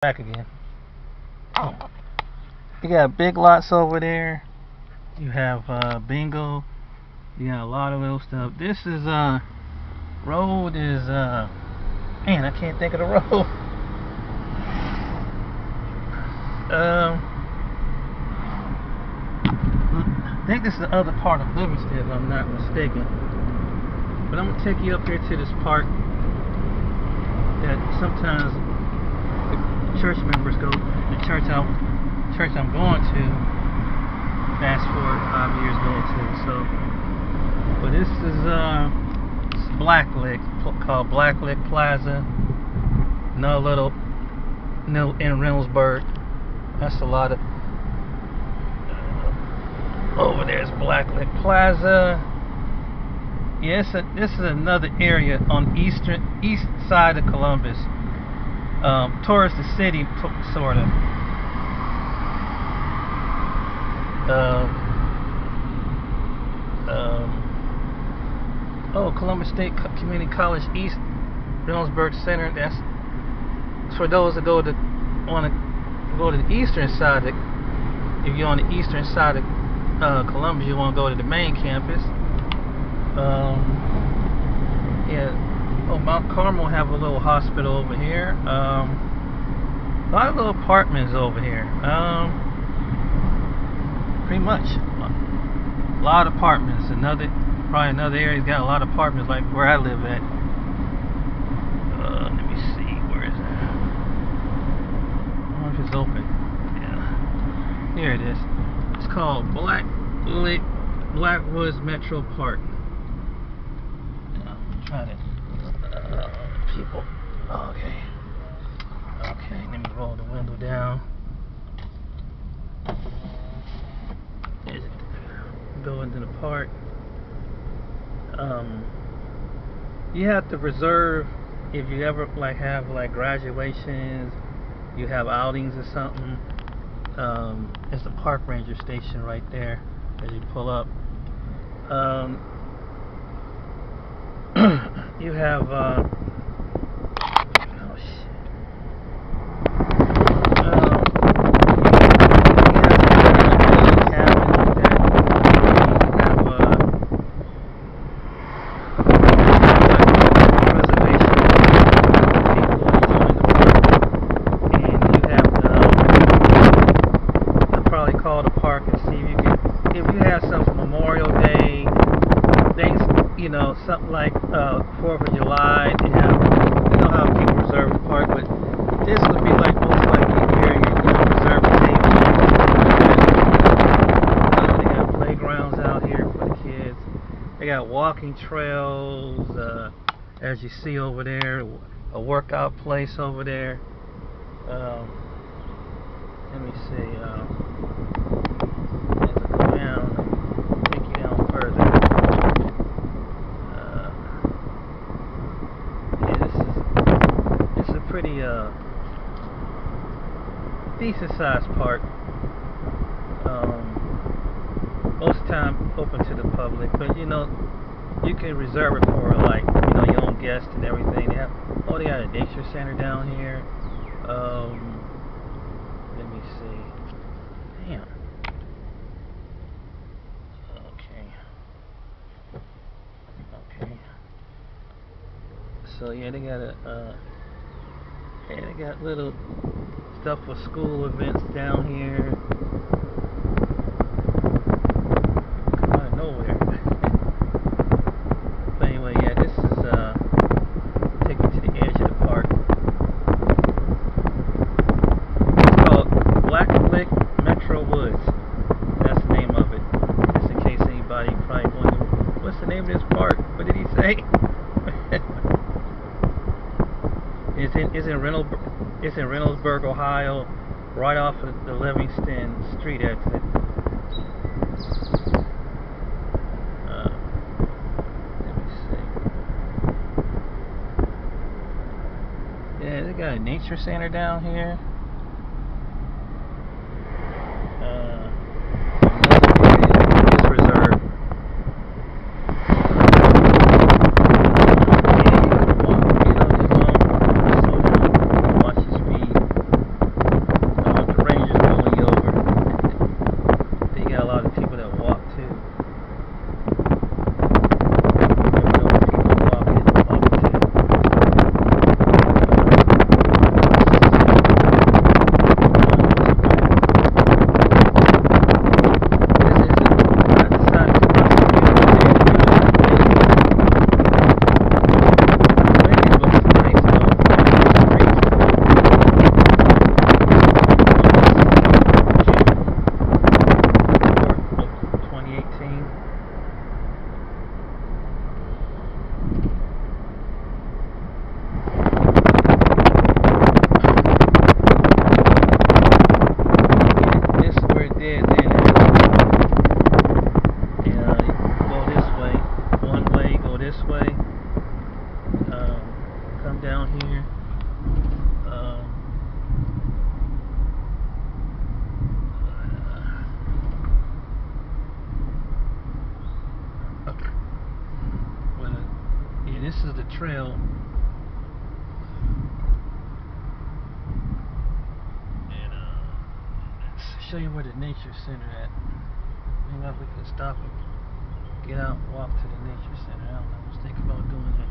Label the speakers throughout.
Speaker 1: Back again. You got big lots over there. You have bingo. You got a lot of little stuff. This is road is man, I can't think of the road. I think this is the other part of Livingston, if I'm not mistaken. But I'm gonna take you up here to this park that sometimes church members go. The church I'm going to, fast forward 5 years go to. So, but this is Blacklick, called Blacklick Plaza. Another little in Reynoldsburg. That's a lot of. Over there's Blacklick Plaza. Yeah, this is another area on east side of Columbus. Towards the city, sort of. Columbus State Community College East Reynoldsburg Center. That's for those that want to go to the eastern side. If you're on the eastern side of Columbus, you want to go to the main campus. Yeah. Oh, Mount Carmel have a little hospital over here. A lot of little apartments over here. Pretty much. A lot of apartments. Probably another area's got a lot of apartments like where I live at. Let me see. Where is that? I don't know if it's open. Yeah. Here it is. It's called Blackwoods Metro Park. I'm trying to. People. Okay, let me roll the window down. Go into the park. You have to reserve if you ever have graduations, you have outings or something. It's the park ranger station right there as you pull up. You have call the park and see if you have some Memorial Day things, something like 4th of July. You know how people reserve the park, but this would be like most likely where you reserve a table. They got playgrounds out here for the kids. They got walking trails, as you see over there, a workout place over there. Let me see. As I go down, take you down further. Yeah, this is a pretty decent sized park. Most of the time open to the public, but you can reserve it for your own guests and everything. They got a nature center down here. Let me see. Damn. Okay. So yeah, they got little stuff for school events down here. Come out of nowhere. But anyway, yeah, this is take me to the edge of the park. Blacklick Metro Woods. That's the name of it. Just in case anybody probably wondering, what's the name of this park? What did he say? It's in Reynoldsburg, Ohio, right off of the Livingston Street exit. Let me see. Yeah, they got a nature center down here. trail. And let's show you where the nature center at. Maybe if we can stop and get out and walk to the nature center. I don't know. I was thinking about doing that.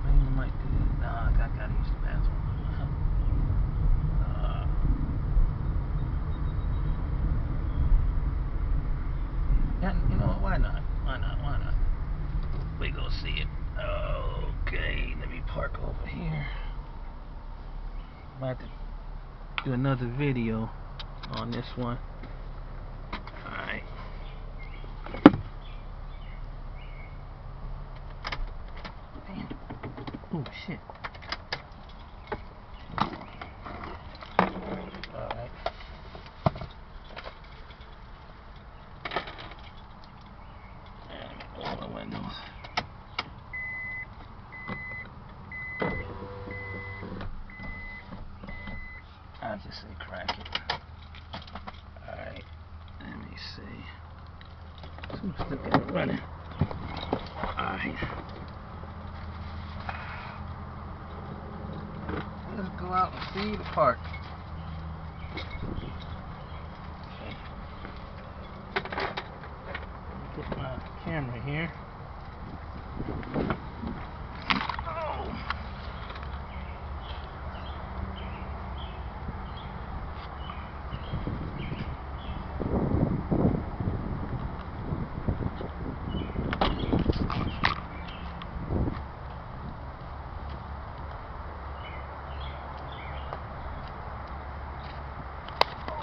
Speaker 1: Maybe I might do that. Nah, I gotta use the bathroom. Yeah, you know what? Why not? Why not? Why not? We go see it. Okay, let me park over here. I'm about to do another video on this one. Alright. Oh shit. Alright. And all the windows. I'll just say crack it. Alright. Let me see. So still got it running. Alright. Let's go out and see the park. Okay. Get my camera here. Oh.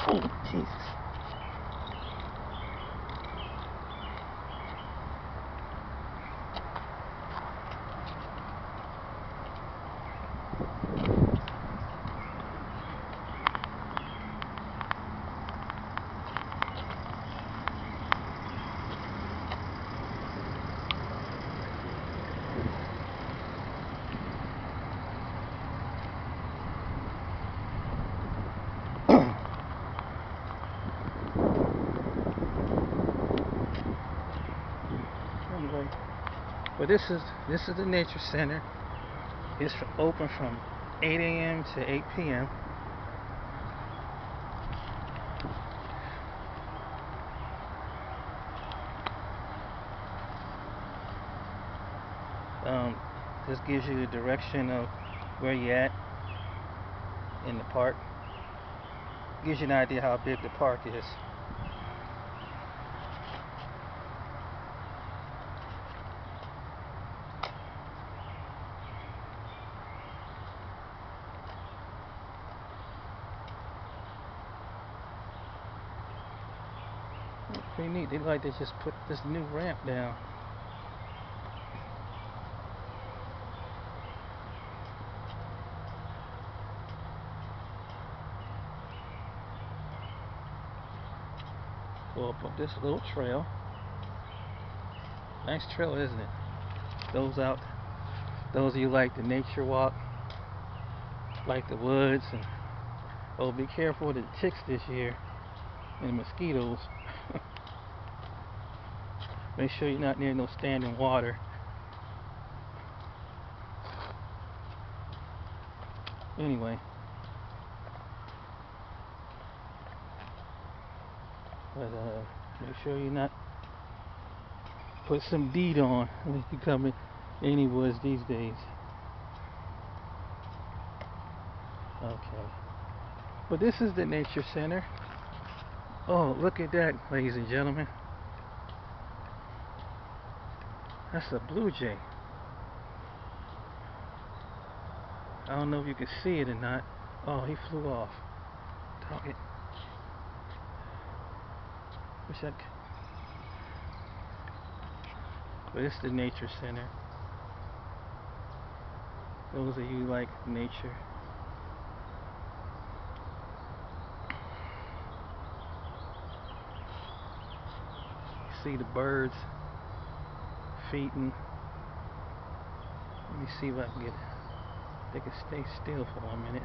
Speaker 1: Oh, Jesus. Anyway, well, this is the nature center. It's open from 8 a.m. to 8 p.m. This gives you the direction of where you're at in the park. Gives you an idea how big the park is. It's pretty neat. They like to just put this new ramp down. Go up this little trail. Nice trail, isn't it? Those of you like the nature walk, like the woods, and oh, be careful with the ticks this year and the mosquitoes. Make sure you're not near no standing water. Anyway, but make sure you're not put some deed on if you come in any woods these days. Okay, but this is the nature center. Oh, look at that, ladies and gentlemen. That's a blue jay. I don't know if you can see it or not. Oh, he flew off. Dog it. Wish I could. But it's the nature center. Those of you who like nature. You see the birds feeding. Let me see if I can get it. They can stay still for 1 minute.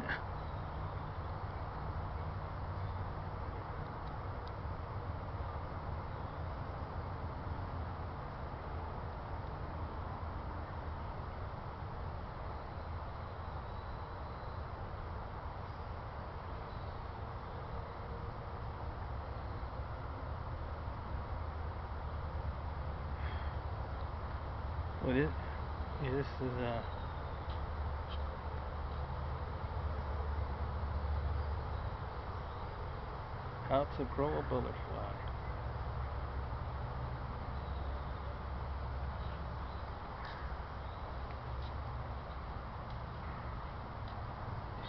Speaker 1: What is? Yeah, this is how to grow a butterfly.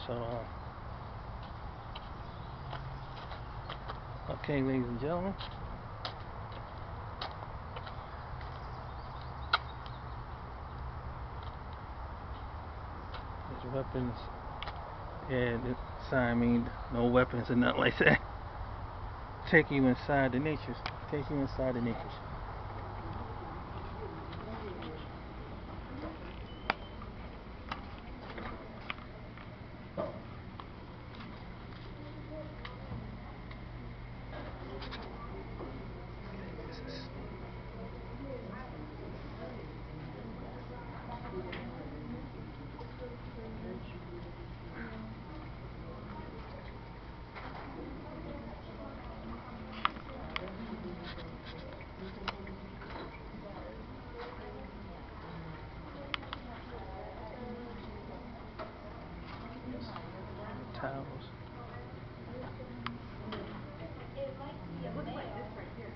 Speaker 1: So, okay, ladies and gentlemen, there's weapons, and the sign means no weapons and nothing like that. Take you inside the nature. Take you inside the nature. Towels.
Speaker 2: It looks like this right here.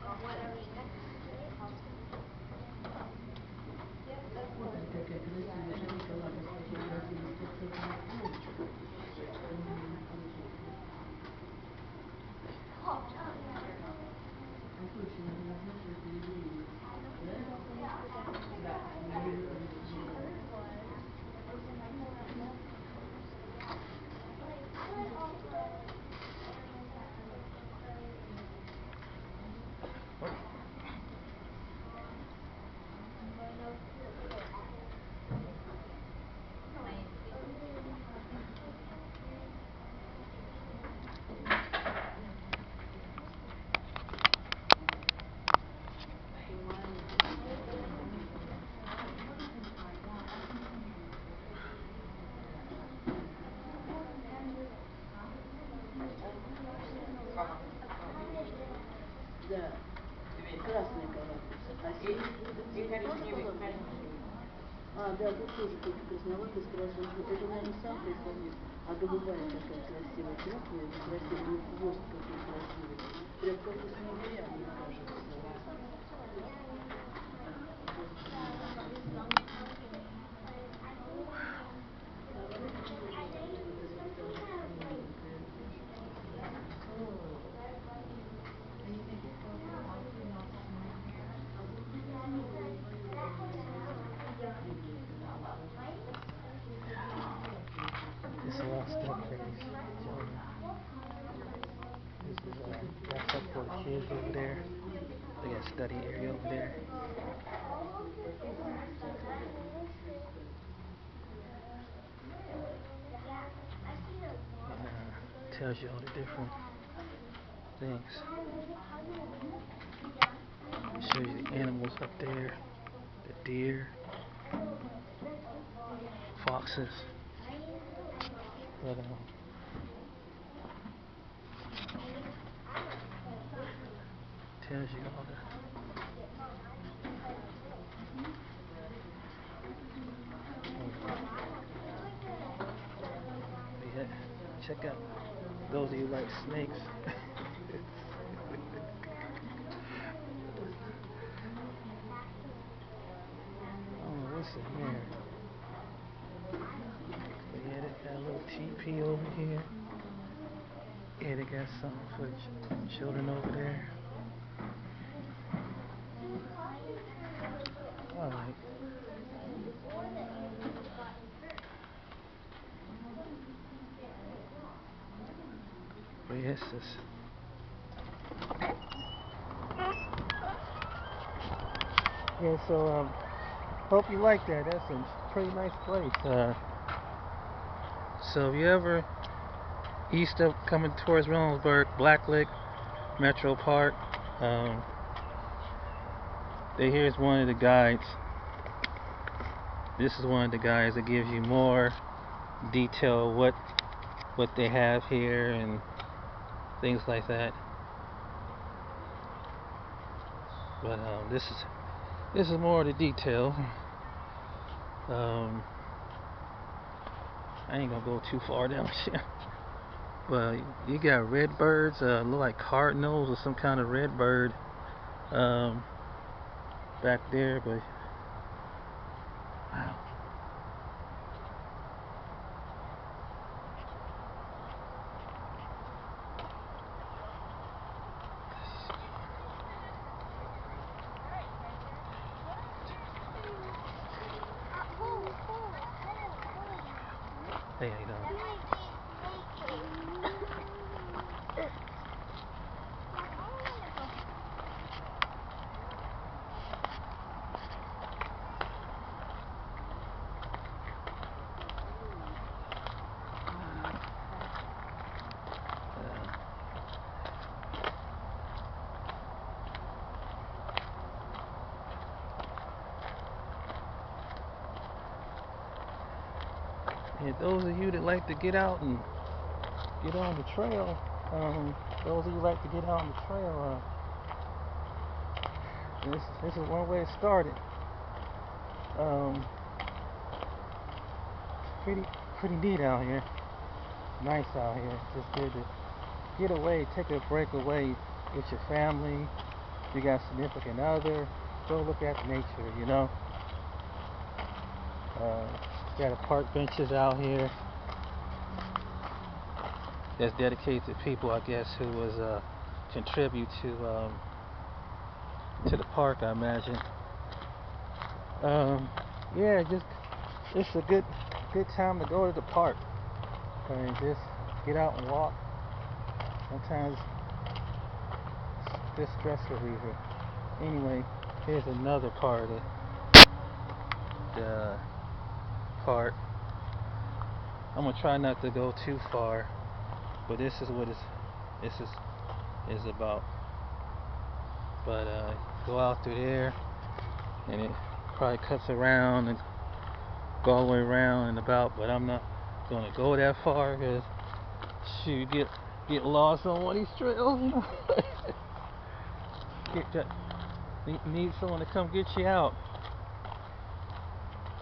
Speaker 3: Да, красная каракуса. А да, тут тоже только красноватый с красным. Это, наверное, сам красавец. А голубая такая красивая, крупная, красивая, и хвост какой красивый. Прям как у снегиря, мне кажется.
Speaker 1: It's a lot of stuff for these children. This is got stuff for the kids over there. They got study area over there. And tells you all the different things. It shows you the animals up there, the deer, foxes. But tells you all the yeah, check out those of you like snakes. I don't know what's in there. But yeah, they got a little teepee over here. Yeah, they got something for the children over there. Alright. But yes, yeah, so hope you like that. That's a pretty nice place. So if you ever east of coming towards Reynoldsburg, Blacklick, Metro Park, here's one of the guides. This is one of the guides that gives you more detail what they have here and things like that. But this is more of the detail. Um, I ain't gonna go too far down here. But you got red birds, look like cardinals or some kind of red bird um, back there. But wow. Hey, how you doing? Yeah, those of you that like to get out and get on the trail, those of you like to get out on the trail, this is one way to start it. Pretty neat out here. Nice out here. Just good to get away, take a break away with your family. You got a significant other. Go look at nature, you know. Got a park benches out here that's dedicated to people, I guess, who was contribute to the park, I imagine. Yeah, just it's a good time to go to the park and just get out and walk. Sometimes it's just stress reliever. Anyway, here's another part of the park. I'm gonna try not to go too far, but this is what this is about. But go out through there, and it probably cuts around and go all the way around and about. But I'm not gonna go that far because shoot, get lost on one of these trails, you know. Need someone to come get you out.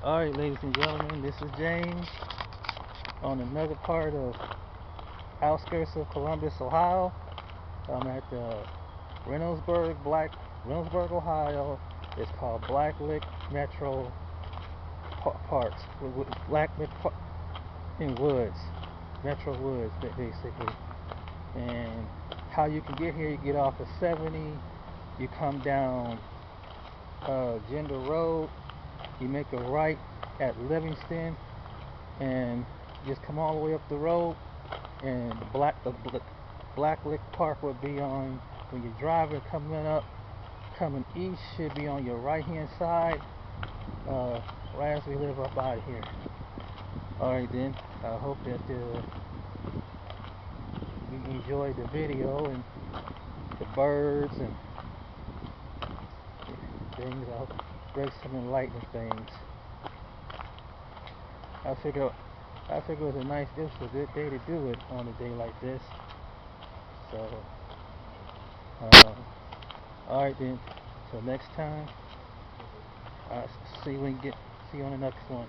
Speaker 1: Alright, ladies and gentlemen, this is James on another part of outskirts of Columbus, Ohio. I'm at Reynoldsburg, Ohio. It's called Blacklick Metro Parks. Blacklick in Woods, Metro Woods, basically. And how you can get here, you get off of 70, you come down Gender Road, you make a right at Livingston, and just come all the way up the road, and the Blacklick Park would be on, when you're driving coming east, should be on your right hand side, right as we live up out of here. Alright then, I hope that you enjoyed the video and the birds and things. I hope it brings some enlightening things. I figure it was a good day to do it on a day like this. So, alright then, till next time, see you on the next one.